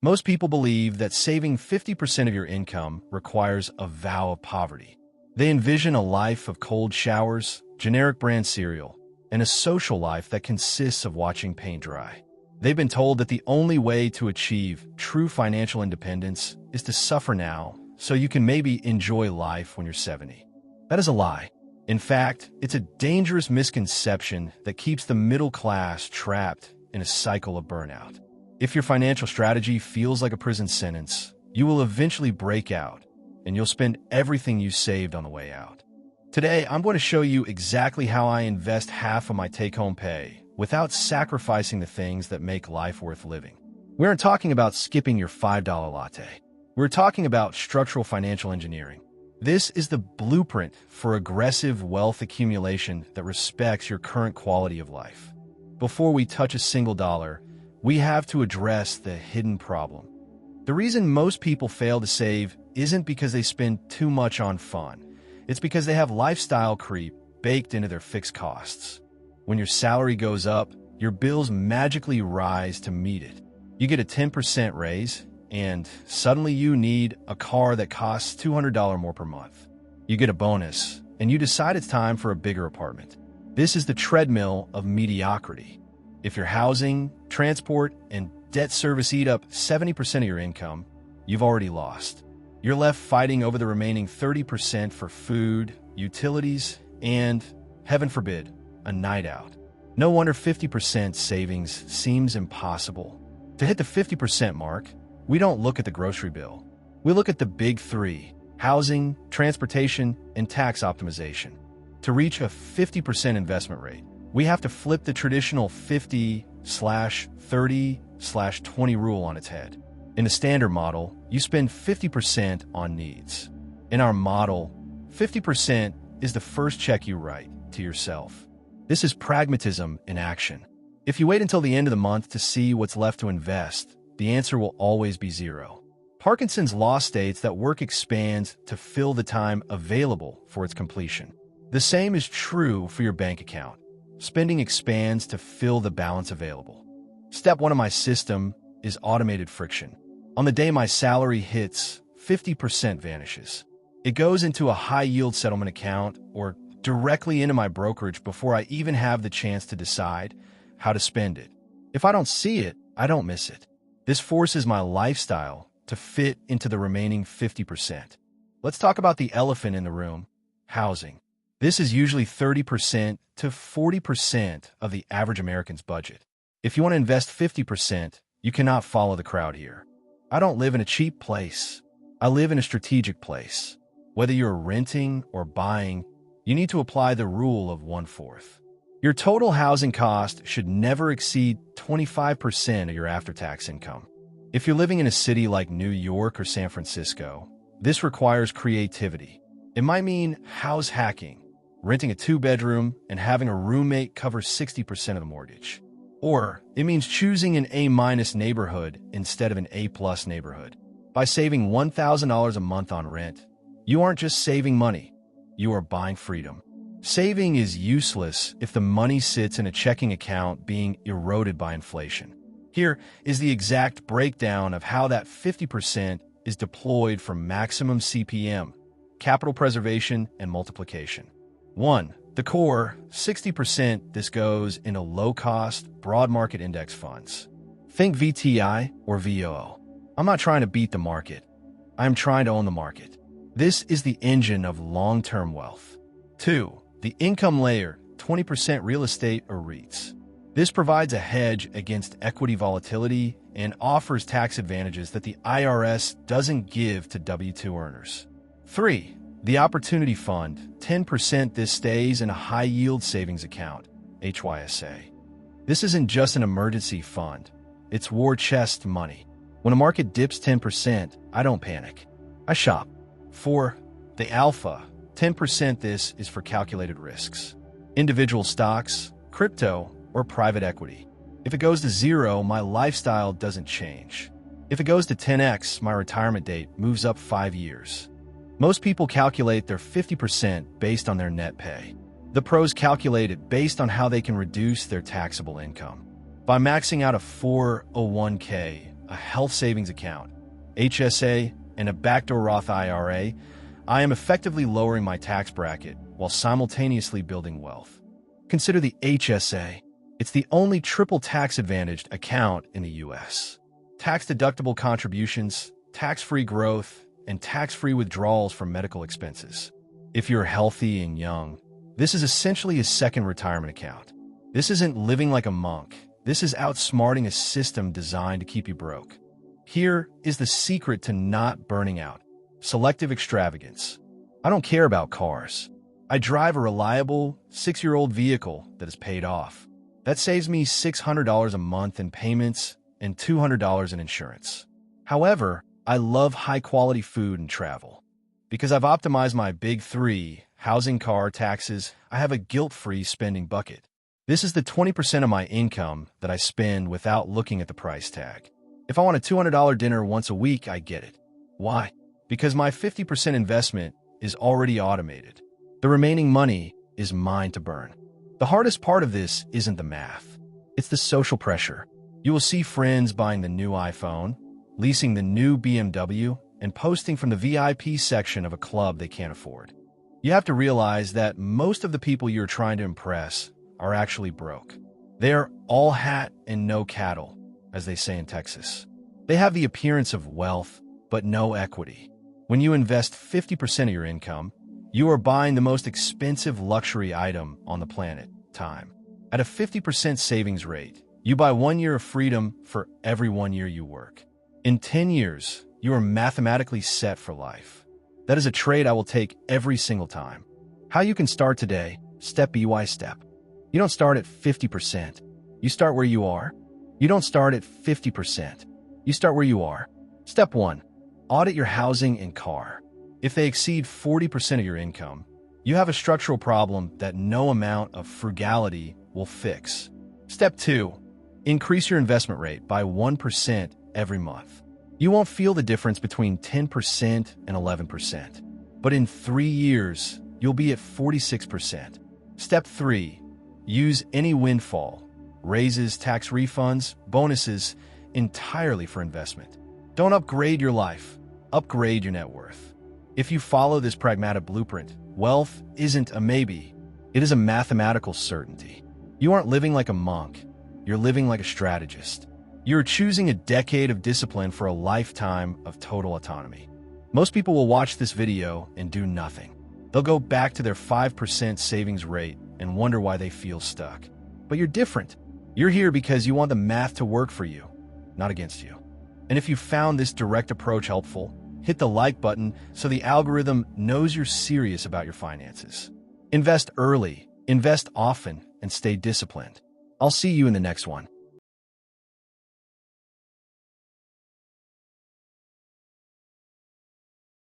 Most people believe that saving 50% of your income requires a vow of poverty. They envision a life of cold showers, generic brand cereal, and a social life that consists of watching paint dry. They've been told that the only way to achieve true financial independence is to suffer now so you can maybe enjoy life when you're 70. That is a lie. In fact, it's a dangerous misconception that keeps the middle class trapped in a cycle of burnout. If your financial strategy feels like a prison sentence, you will eventually break out, and you'll spend everything you saved on the way out. Today, I'm going to show you exactly how I invest half of my take-home pay without sacrificing the things that make life worth living. We aren't talking about skipping your $5 latte. We're talking about structural financial engineering. This is the blueprint for aggressive wealth accumulation that respects your current quality of life. Before we touch a single dollar, we have to address the hidden problem. The reason most people fail to save isn't because they spend too much on fun. It's because they have lifestyle creep baked into their fixed costs. When your salary goes up, your bills magically rise to meet it. You get a 10% raise, and suddenly you need a car that costs $200 more per month. You get a bonus, and you decide it's time for a bigger apartment. This is the treadmill of mediocrity. If your housing, transport, and debt service eat up 70% of your income, you've already lost. You're left fighting over the remaining 30% for food, utilities, and, heaven forbid, a night out. No wonder 50% savings seems impossible. To hit the 50% mark, we don't look at the grocery bill. We look at the big three: housing, transportation, and tax optimization. To reach a 50% investment rate, we have to flip the traditional 50/30/20 rule on its head. In the standard model, you spend 50% on needs. In our model, 50% is the first check you write to yourself. This is pragmatism in action. If you wait until the end of the month to see what's left to invest, the answer will always be zero. Parkinson's law states that work expands to fill the time available for its completion. The same is true for your bank account. Spending expands to fill the balance available. Step 1 of my system is automated friction. On the day my salary hits, 50% vanishes. It goes into a high-yield settlement account or directly into my brokerage before I even have the chance to decide how to spend it. If I don't see it, I don't miss it. This forces my lifestyle to fit into the remaining 50%. Let's talk about the elephant in the room: housing. This is usually 30% to 40% of the average American's budget. If you want to invest 50%, you cannot follow the crowd here. I don't live in a cheap place. I live in a strategic place. Whether you're renting or buying, you need to apply the rule of 1/4. Your total housing cost should never exceed 25% of your after-tax income. If you're living in a city like New York or San Francisco, this requires creativity. It might mean house hacking, renting a 2-bedroom and having a roommate cover 60% of the mortgage. Or it means choosing an A- neighborhood instead of an A+ neighborhood. By saving $1,000 a month on rent, you aren't just saving money, you are buying freedom. Saving is useless if the money sits in a checking account being eroded by inflation. Here is the exact breakdown of how that 50% is deployed for maximum CPM, capital preservation, and multiplication. 1. The core, 60%. This goes into low-cost, broad market index funds. Think VTI or VOO. I'm not trying to beat the market. I'm trying to own the market. This is the engine of long-term wealth. 2. The income layer, 20% real estate or REITs. This provides a hedge against equity volatility and offers tax advantages that the IRS doesn't give to W-2 earners. 3. The Opportunity Fund, 10%. This stays in a high-yield savings account, HYSA. This isn't just an emergency fund. It's war chest money. When a market dips 10%, I don't panic. I shop. 4. The Alpha, 10%. This is for calculated risks. Individual stocks, crypto, or private equity. If it goes to 0, my lifestyle doesn't change. If it goes to 10x, my retirement date moves up 5 years. Most people calculate their 50% based on their net pay. The pros calculate it based on how they can reduce their taxable income. By maxing out a 401k, a health savings account, HSA, and a backdoor Roth IRA, I am effectively lowering my tax bracket while simultaneously building wealth. Consider the HSA. It's the only triple tax-advantaged account in the U.S. Tax-deductible contributions, tax-free growth, and tax-free withdrawals from medical expenses. If you're healthy and young, this is essentially a second retirement account. This isn't living like a monk. This is outsmarting a system designed to keep you broke. Here is the secret to not burning out. Selective extravagance. I don't care about cars. I drive a reliable 6-year-old vehicle that is paid off. That saves me $600 a month in payments and $200 in insurance. However, I love high-quality food and travel. Because I've optimized my big three, housing, car, taxes, I have a guilt-free spending bucket. This is the 20% of my income that I spend without looking at the price tag. If I want a $200 dinner once a week, I get it. Why? Because my 50% investment is already automated. The remaining money is mine to burn. The hardest part of this isn't the math. It's the social pressure. You will see friends buying the new iPhone, leasing the new BMW, and posting from the VIP section of a club they can't afford. You have to realize that most of the people you're trying to impress are actually broke. They are all hat and no cattle, as they say in Texas. They have the appearance of wealth, but no equity. When you invest 50% of your income, you are buying the most expensive luxury item on the planet, time. At a 50% savings rate, you buy 1 year of freedom for every 1 year you work. In 10 years, you are mathematically set for life. That is a trade I will take every single time. How you can start today, step by step. You don't start at 50%. You start where you are. You don't start at 50%. You start where you are. Step 1. Audit your housing and car. If they exceed 40% of your income, you have a structural problem that no amount of frugality will fix. Step 2. Increase your investment rate by 1% every month. You won't feel the difference between 10% and 11%, but in 3 years, you'll be at 46%. Step 3. Use any windfall, raises, tax refunds, bonuses, entirely for investment. Don't upgrade your life. Upgrade your net worth. If you follow this pragmatic blueprint, wealth isn't a maybe. It is a mathematical certainty. You aren't living like a monk. You're living like a strategist. You're choosing a decade of discipline for a lifetime of total autonomy. Most people will watch this video and do nothing. They'll go back to their 5% savings rate and wonder why they feel stuck. But you're different. You're here because you want the math to work for you, not against you. And if you found this direct approach helpful, hit the like button so the algorithm knows you're serious about your finances. Invest early, invest often, and stay disciplined. I'll see you in the next one.